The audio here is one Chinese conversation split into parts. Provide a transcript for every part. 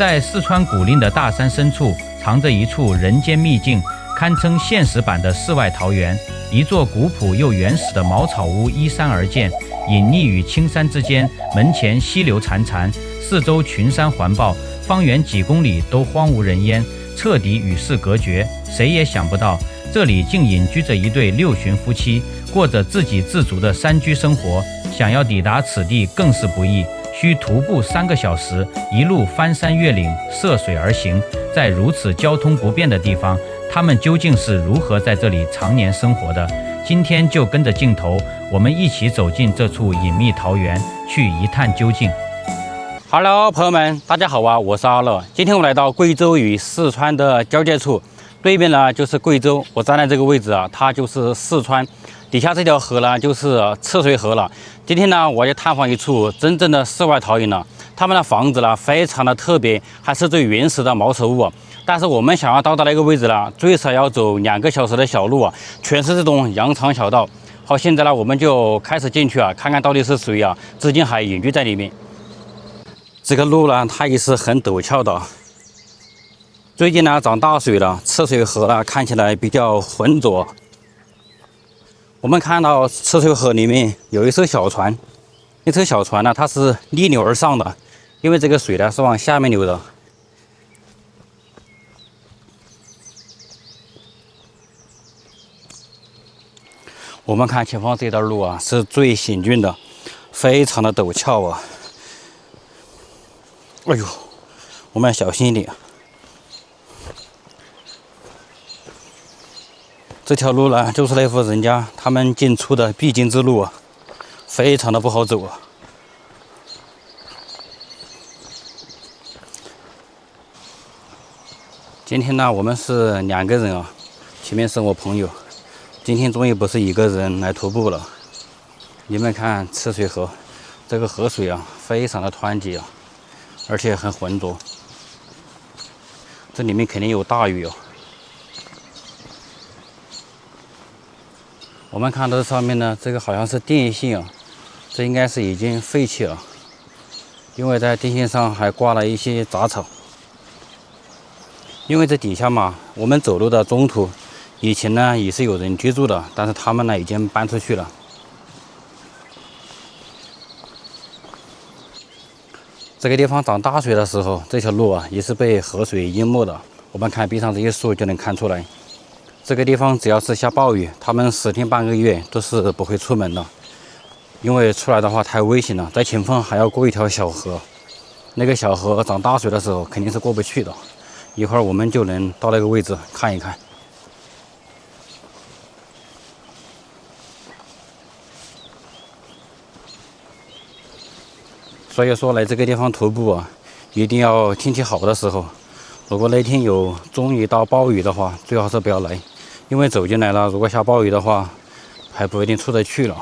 在四川古蔺的大山深处，藏着一处人间秘境，堪称现实版的世外桃源。一座古朴又原始的茅草屋依山而建，隐匿于青山之间，门前溪流潺潺，四周群山环抱，方圆几公里都荒无人烟，彻底与世隔绝。谁也想不到，这里竟隐居着一对六旬夫妻，过着自给自足的山居生活。想要抵达此地更是不易，需徒步3个小时，一路翻山越岭，涉水而行。在如此交通不便的地方，他们究竟是如何在这里常年生活的？今天就跟着镜头，我们一起走进这处隐秘桃源，去一探究竟。Hello， 朋友们，大家好啊，我是阿乐。今天我来到贵州与四川的交界处，对面呢就是贵州，我站在这个位置啊，它就是四川。底下这条河呢，就是赤水河了。今天呢，我要探访一处真正的世外桃源了。他们的房子呢，非常的特别，还是最原始的茅草屋。但是我们想要到达那个位置呢，最少要走2个小时的小路啊，全是这种羊肠小道。好，现在呢，我们就开始进去啊，看看到底是谁啊，至今还隐居在里面。这个路呢，它也是很陡峭的。最近呢，涨大水了，赤水河呢看起来比较浑浊。我们看到赤水河里面有一艘小船，那艘小船呢，它是逆流而上的，因为这个水呢是往下面流的。我们看前方这段路啊，是最险峻的，非常的陡峭啊！哎呦，我们要小心一点。这条路呢，就是那户人家他们进出的必经之路啊，非常的不好走啊。今天呢，我们是2个人啊，前面是我朋友。今天终于不是一个人来徒步了。你们看赤水河，这个河水啊，非常的湍急啊，而且很浑浊。这里面肯定有大雨哦。我们看到这上面呢，这个好像是电线啊，这应该是已经废弃了，因为在电线上还挂了一些杂草。因为这底下嘛，我们走路的中途，以前呢也是有人居住的，但是他们呢已经搬出去了。这个地方涨大水的时候，这条路啊也是被河水淹没的。我们看边上这些树就能看出来。这个地方只要是下暴雨，他们10天半个月都是不会出门的，因为出来的话太危险了。在前方还要过一条小河，那个小河涨大水的时候肯定是过不去的。一会儿我们就能到那个位置看一看。所以说来这个地方徒步啊，一定要天气好的时候。如果那天有中雨到暴雨的话，最好是不要来。因为走进来了，如果下暴雨的话，还不一定出得去了。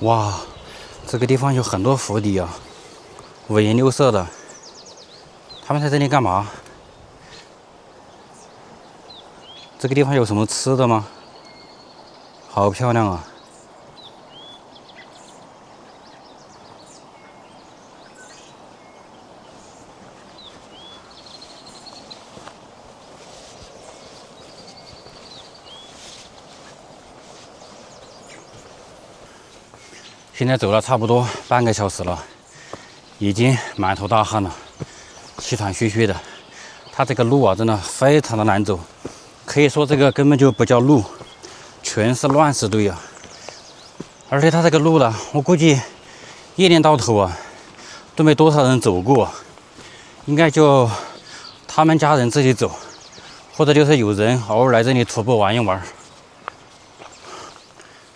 哇，这个地方有很多湖底啊，5颜6色的。他们在这里干嘛？这个地方有什么吃的吗？好漂亮啊！现在走了差不多半个小时了，已经满头大汗了，气喘吁吁的。它这个路啊，真的非常的难走，可以说这个根本就不叫路，全是乱石堆啊。而且它这个路呢，我估计一年到头啊，都没多少人走过，应该就他们家人自己走，或者就是有人偶尔来这里徒步玩一玩。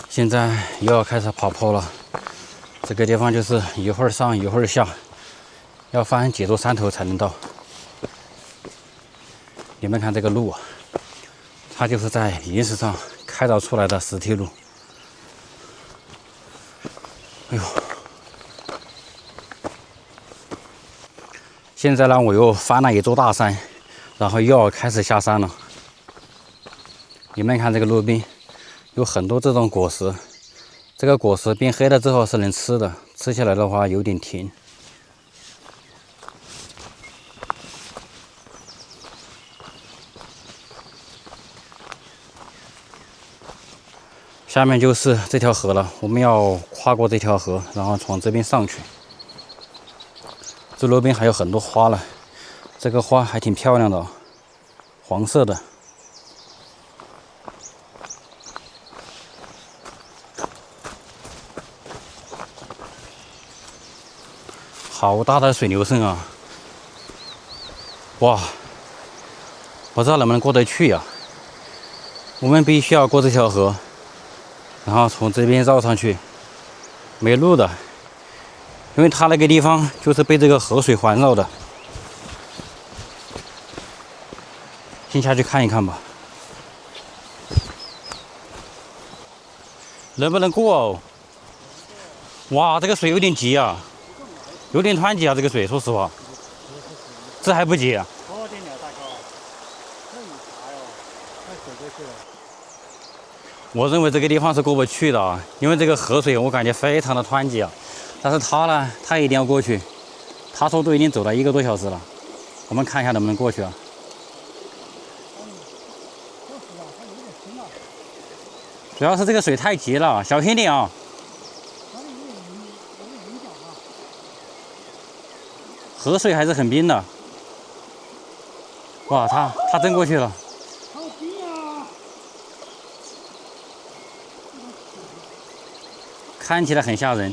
现在又要开始爬坡了。这个地方就是一会儿上一会儿下，要翻几座山头才能到。你们看这个路啊，它就是在岩石上开凿出来的石梯路。哎呦！现在呢，我又翻了一座大山，然后又要开始下山了。你们看这个路边有很多这种果实，这个果实变黑了之后是能吃的，吃起来的话有点甜。下面就是这条河了，我们要跨过这条河，然后从这边上去。这路边还有很多花了，这个花还挺漂亮的哦，黄色的。好大的水流声啊！哇，不知道能不能过得去呀？我们必须要过这条河，然后从这边绕上去，没路的。因为它那个地方就是被这个河水环绕的，先下去看一看吧，能不能过哦？哇，这个水有点急啊，有点湍急啊，这个水，说实话，这还不急啊？我认为这个地方是过不去的啊，因为这个河水我感觉非常的湍急啊。但是他呢，他一定要过去。他说都已经走了1个多小时了，我们看一下能不能过去啊。主要是这个水太急了，小心点啊。河水还是很冰的。哇，他真过去了。看起来很吓人。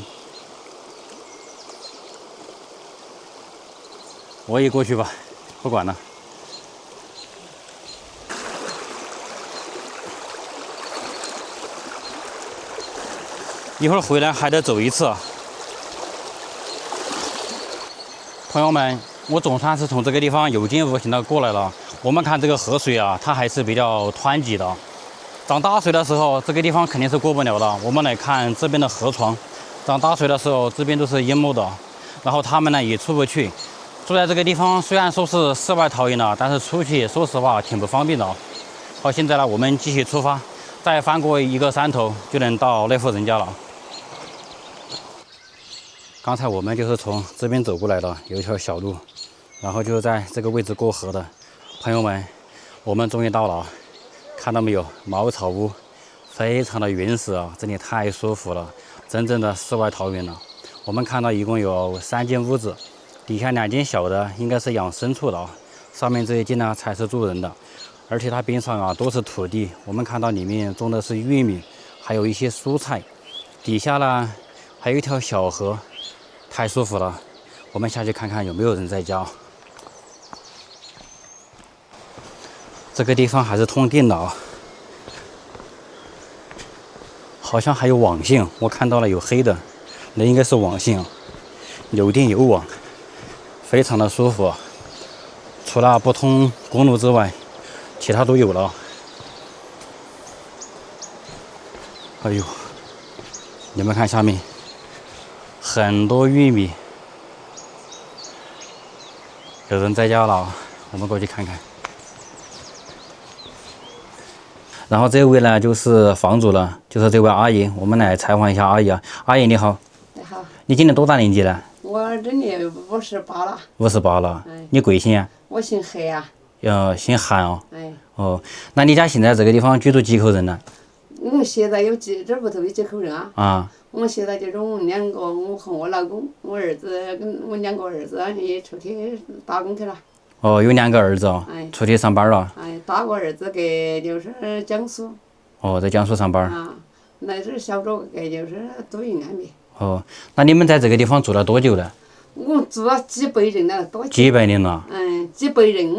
我也过去吧，不管了。一会儿回来还得走一次。朋友们，我总算是从这个地方有惊无险的过来了。我们看这个河水啊，它还是比较湍急的。涨大水的时候，这个地方肯定是过不了的。我们来看这边的河床，涨大水的时候，这边都是淹没的，然后他们呢也出不去。住在这个地方虽然说是世外桃源了，但是出去说实话挺不方便的。好，现在呢我们继续出发，再翻过一个山头就能到那户人家了。刚才我们就是从这边走过来的，有一条小路，然后就在这个位置过河的。朋友们，我们终于到了，看到没有？茅草屋，非常的原始啊，这里太舒服了，真正的世外桃源了。我们看到一共有3间屋子。底下2间小的应该是养牲畜的啊，上面这一间呢才是住人的，而且它边上啊都是土地，我们看到里面种的是玉米，还有一些蔬菜，底下呢还有一条小河，太舒服了。我们下去看看有没有人在家。这个地方还是通电的啊，好像还有网线，我看到了有黑的，那应该是网线啊，有电有网。非常的舒服，除了不通公路之外，其他都有了。哎呦，你们看下面，很多玉米，有人在家了，我们过去看看。然后这位呢就是房主了，就是这位阿姨，我们来采访一下阿姨啊。阿姨你好。你好。你今年多大年纪了？我今年58了。58了。你贵姓啊？我姓黑啊。姓韩哦。哎。哦，那你家现在这个地方居住几口人呢？我们现在这屋头有几口人啊？啊。我们现在就是我们2个，我和我老公，我儿子跟我2个儿子也出去打工去了。哦，有2个儿子哦。哎。出去上班了。哎，大个儿子给就是江苏。哦，在江苏上班。啊，那是小个给就是都云安的。哦，那你们在这个地方住了多久了？我们住了几百人了，多几百年了。几百人，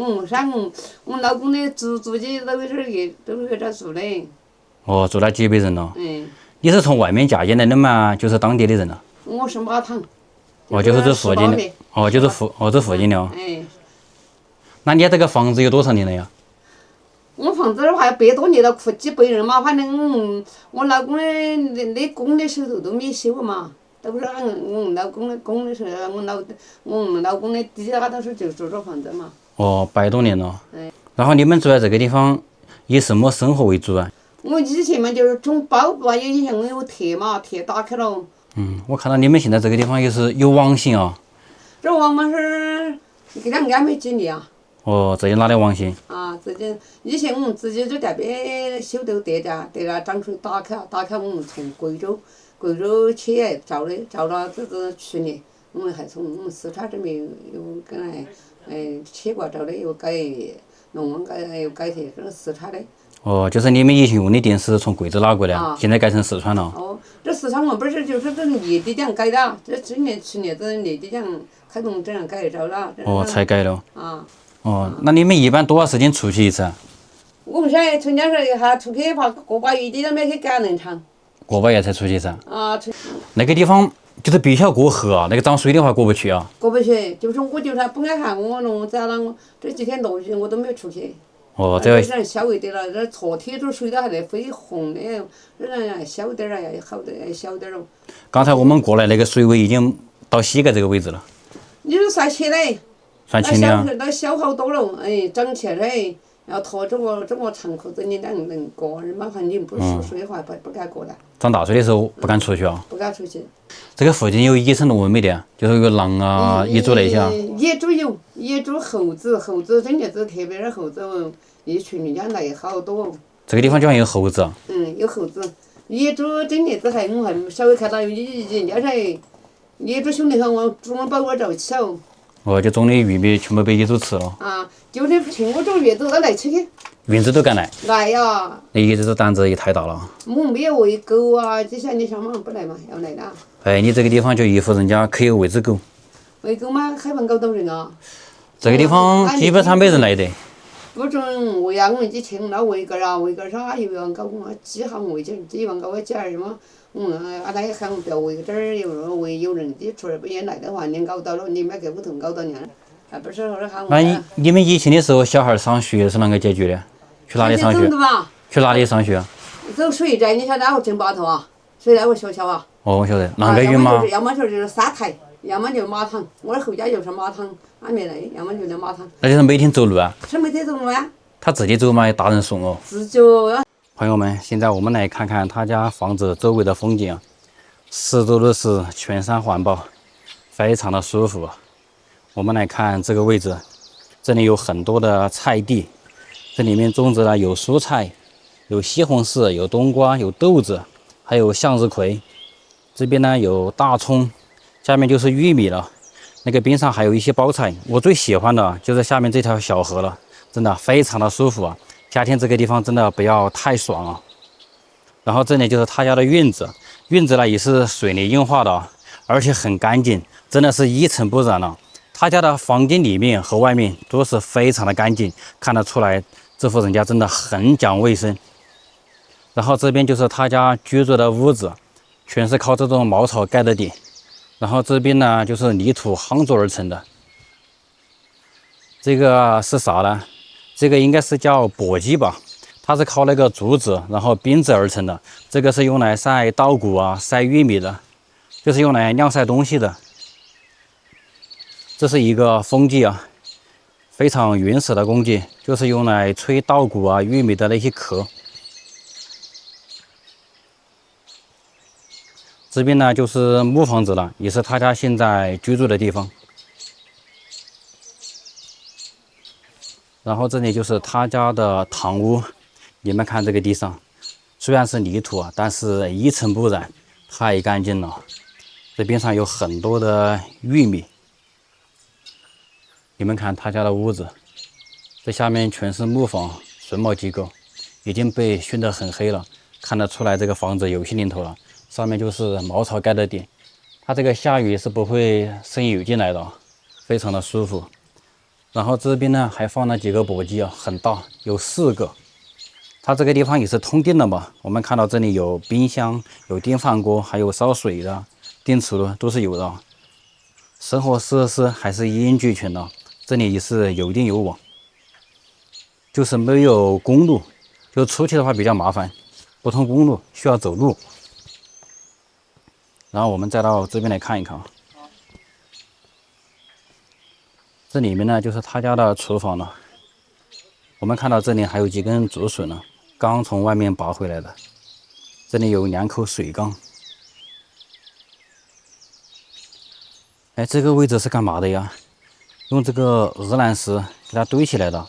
我老公的租界都是在这住的。哦，住了几百人了。嗯。你是从外面嫁进来的吗？就是当地的人了。我是马塘。哦，就是这附近的。哦，就是这附近的哦。哎。那你这个房子有多少年了呀？我房子的话100多年了，几百人嘛，反正我老公的那工的手头都没修嘛，都是按我老公的工的时候，我老公的弟他都是就住这房子嘛。哦，100多年了。哎。然后你们住在这个地方，以什么生活为主啊？我以前嘛就是种包布啊，有以前我有铁嘛，铁打开了。我看到你们现在这个地方也是有网型啊。这网嘛是给他安排几年啊？哦，这就拿的网型。啊，自己以前我们自己就在边修头店的，对了，涨水打开我们从贵州去造的，造了这是去年，我们还从我们四川这边又跟来，去过造的，又改龙王改又改去这个四川的。哦，就是你们以前用的电是从贵州拿过的，啊现在改成四川了。哦，这四川我们不是就是这年底奖改的，这去年这年底奖开工这样改造了。哦，才改了。啊。哦，那你们一般多少时间出去一次啊？我们现在春天时候一下出去爬个把月底都没去赶农场。过把月才出去噻。啊，那个地方就是必须要过河啊，那个涨水的话过不去啊。过不去，就是我就是不爱看我弄咋了，我这几天落雨我都没有出去。哦，这人小一点了，这错铁柱水都还在飞红的，这人小点儿要好点小点儿了。刚才我们过来那个水位已经到膝盖这个位置了。你是算起来？算轻的啊。那小好多了，长起来要拖这个长裤子，你能过，麻烦你不熟水的话不敢过来。涨大水的时候不敢出去啊。不敢出去。这个附近有野生动物没得？就是有个狼啊、野猪那些啊。野猪有，野猪、猴子真的是特别的猴子，一群人家来好多。这个地方居然有猴子啊。有猴子，野猪真的是我还稍微看到有人家噻，野猪凶得很，我猪把我照巧。哦，就种的玉米全部被野猪吃了。啊，就是听我种月子都来吃去。园子都敢来。来呀。那野猪胆子也太大了。我没有喂狗啊，这些你想嘛不来嘛，要来的。哎，你这个地方就一户人家可以喂只狗。喂狗嘛，海旁搞到人啊。这个地方基本上没人来的。不准喂啊！我们以前那喂个啊，喂个啥又要搞我鸡下喂点，鸡要搞我鸡儿嘛。阿奶喊我不要喂这儿，有人的出来不愿来的话，你搞到了，你买给屋头搞到年，还不是后来喊我。那你们以前的时候，小孩上学是啷个解决的？去哪里上学？去哪里上学？走水寨，你晓得那个正坝头啊？水寨个学校啊？哦，我晓得，啷个远吗？要么就是沙台，要么就马塘。我后家就是马塘，俺没来，要么就在马塘。那就是每天走路啊？是每天走路呀？他自己走吗？大人送哦。自己呀。朋友们，现在我们来看看他家房子周围的风景啊，四周都是全山环抱，非常的舒服。我们来看这个位置，这里有很多的菜地，这里面种植了有蔬菜，有西红柿，有冬瓜，有豆子，还有向日葵。这边呢有大葱，下面就是玉米了。那个边上还有一些包菜。我最喜欢的就是下面这条小河了，真的非常的舒服啊。夏天这个地方真的不要太爽啊。然后这里就是他家的院子，院子呢也是水泥硬化的，而且很干净，真的是一尘不染了。他家的房间里面和外面都是非常的干净，看得出来这户人家真的很讲卫生。然后这边就是他家居住的屋子，全是靠这种茅草盖的顶。然后这边呢就是泥土夯筑而成的。这个是啥呢？这个应该是叫簸箕吧，它是靠那个竹子然后编制而成的。这个是用来晒稻谷啊、晒玉米的，就是用来晾晒东西的。这是一个风机啊，非常原始的工具，就是用来吹稻谷啊、玉米的那些壳。这边呢就是木房子了，也是他家现在居住的地方。然后这里就是他家的堂屋，你们看这个地上，虽然是泥土啊，但是一尘不染，太干净了。这边上有很多的玉米，你们看他家的屋子，这下面全是木房榫卯结构，已经被熏得很黑了，看得出来这个房子有些年头了。上面就是茅草盖的顶，它这个下雨是不会渗油进来的，非常的舒服。然后这边呢还放了几个簸箕啊，很大，有4个。它这个地方也是通电的嘛，我们看到这里有冰箱、有电饭锅，还有烧水的、电磁炉都是有的。生活设施还是一应俱全的，这里也是有电有网，就是没有公路，就出去的话比较麻烦，不通公路需要走路。然后我们再到这边来看一看。这里面呢就是他家的厨房了。我们看到这里还有几根竹笋呢，刚从外面拔回来的。这里有2口水缸。哎，这个位置是干嘛的呀？用这个鹅卵石给它堆起来的。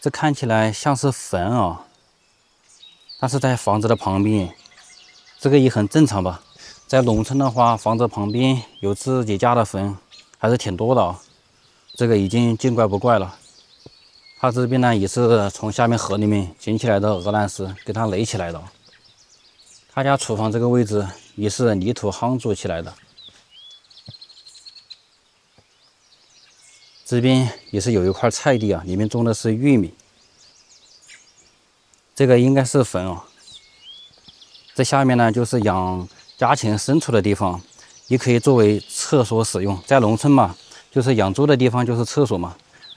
这看起来像是坟啊，但是在房子的旁边，这个也很正常吧？在农村的话，房子旁边有自己家的坟还是挺多的啊。这个已经见怪不怪了。它这边呢也是从下面河里面捡起来的鹅卵石给它垒起来的。他家厨房这个位置也是泥土夯筑起来的。这边也是有一块菜地啊，里面种的是玉米。这个应该是坟哦。这下面呢就是养家禽牲畜的地方，也可以作为厕所使用。在农村嘛，就是养猪的地方就是厕所嘛。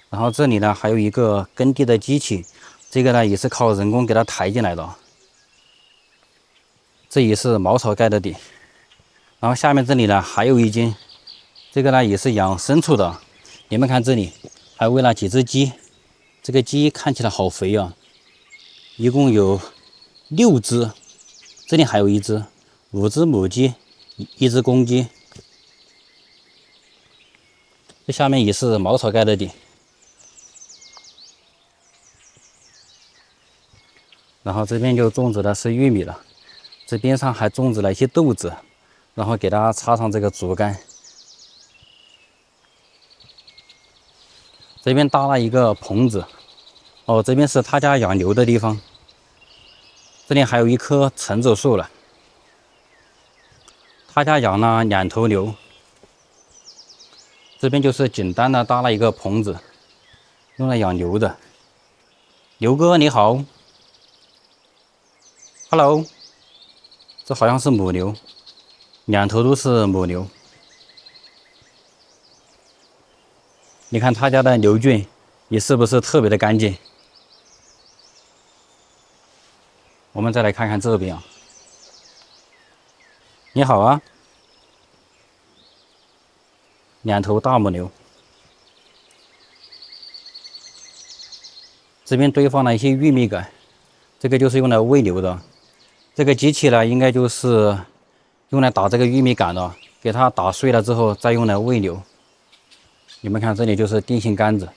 然后这里呢还有一个耕地的机器，这个呢也是靠人工给它抬进来的。这也是茅草盖的底。然后下面这里呢还有一间，这个呢也是养牲畜的。你们看这里还喂了几只鸡，这个鸡看起来好肥啊，一共有6只，这里还有1只，5只母鸡，1只公鸡。这下面也是茅草盖的底。然后这边就种植的是玉米了，这边上还种植了一些豆子，然后给它插上这个竹竿。这边搭了一个棚子，哦，这边是他家养牛的地方。这里还有一棵橙子树了，他家养了2头牛。这边就是简单的搭了一个棚子，用来养牛的。牛哥你好 ，Hello， 这好像是母牛，2头都是母牛。你看他家的牛圈也是不是特别的干净？我们再来看看这边啊。你好啊，2头大母牛。这边堆放了一些玉米杆，这个就是用来喂牛的。这个机器呢，应该就是用来打这个玉米杆的，给它打碎了之后再用来喂牛。你们看，这里就是电线杆子，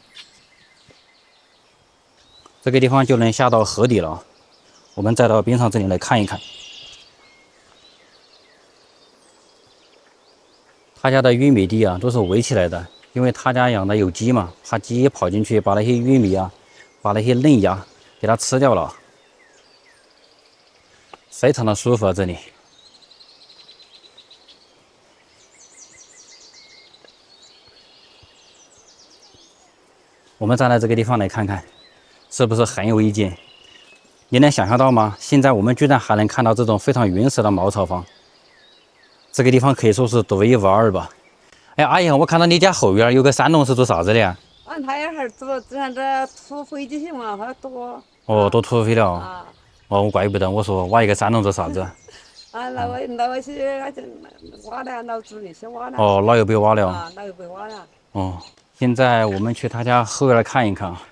这个地方就能下到河底了。我们再到边上这里来看一看，他家的玉米地啊都是围起来的，因为他家养的有鸡嘛，怕鸡跑进去把那些玉米啊，把那些嫩芽给它吃掉了，非常的舒服啊这里。我们站在这个地方来看看，是不是很有意境？你能想象到吗？现在我们居然还能看到这种非常原始的茅草房，这个地方可以说是独一无二吧。哎，阿姨，我看到你家后院有个山洞，是做啥子的呀？他也还做这土灰就行嘛，还多。哦，多土肥了。啊。哦，怪不得我说挖一个山洞做啥子？啊，那些挖了，老子那些挖了。哦，老又被挖了。啊，老又被挖了。哦。现在我们去他家后院看一看啊。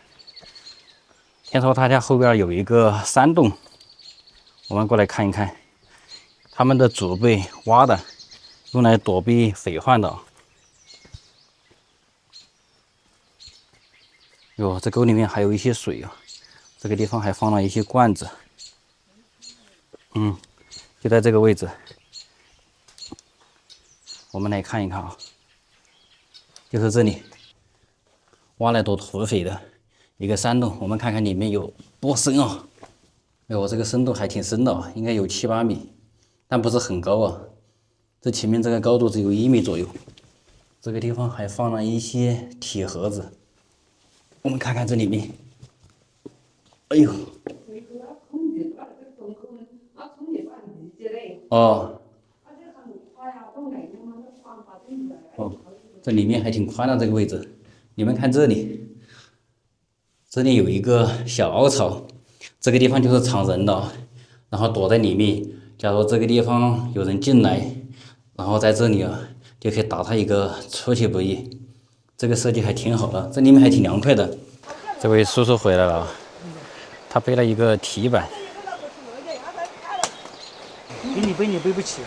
听说他家后边有一个山洞，我们过来看一看。他们的祖辈挖的，用来躲避匪患的。哟，这沟里面还有一些水啊，这个地方还放了一些罐子。就在这个位置。我们来看一看啊，就是这里。挖了多土匪的一个山洞，我们看看里面有多深啊！哎呦，这个深度还挺深的啊，应该有7、8米，但不是很高啊。这前面这个高度只有1米左右。这个地方还放了一些铁盒子，我们看看这里面。哎呦！哦。哦，这里面还挺宽的这个位置。你们看这里，这里有一个小凹槽，这个地方就是藏人的，然后躲在里面。假如这个地方有人进来，然后在这里啊，就可以打他一个出其不意。这个设计还挺好的，这里面还挺凉快的。这位叔叔回来了，他背了一个提板，给你背你背不起。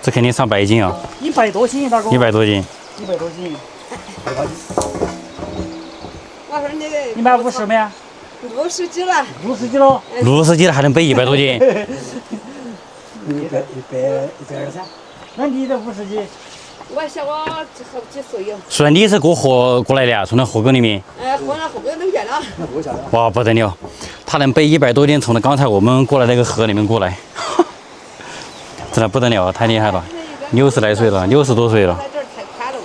这肯定上100斤啊100多斤，大哥。 ，100多斤。 100多斤。我说那个150没呀？60几了。 ？60几了。 60斤了还能背100多斤？ 123。那你这50斤？我小我好几岁有。说你是过河过来的啊？从那河沟里面？河南后边都见了。哇，不得了！他能背100多斤，从那刚才我们过来那个河里面过来，真的不得了，太厉害了！60来岁了，60多岁了。在这儿太宽了。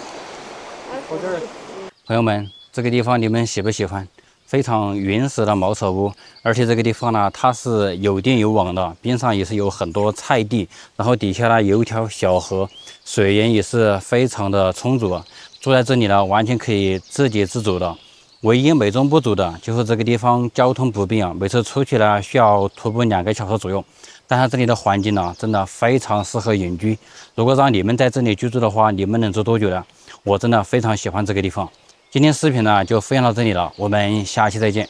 朋友们，这个地方你们喜不喜欢？非常原始的茅草屋，而且这个地方呢，它是有电有网的，边上也是有很多菜地，然后底下呢有一条小河，水源也是非常的充足。住在这里呢，完全可以自给自足的。唯一美中不足的就是这个地方交通不便啊，每次出去呢需要徒步2个小时左右。但是这里的环境呢，真的非常适合隐居。如果让你们在这里居住的话，你们能住多久呢？我真的非常喜欢这个地方。今天视频呢就分享到这里了，我们下期再见。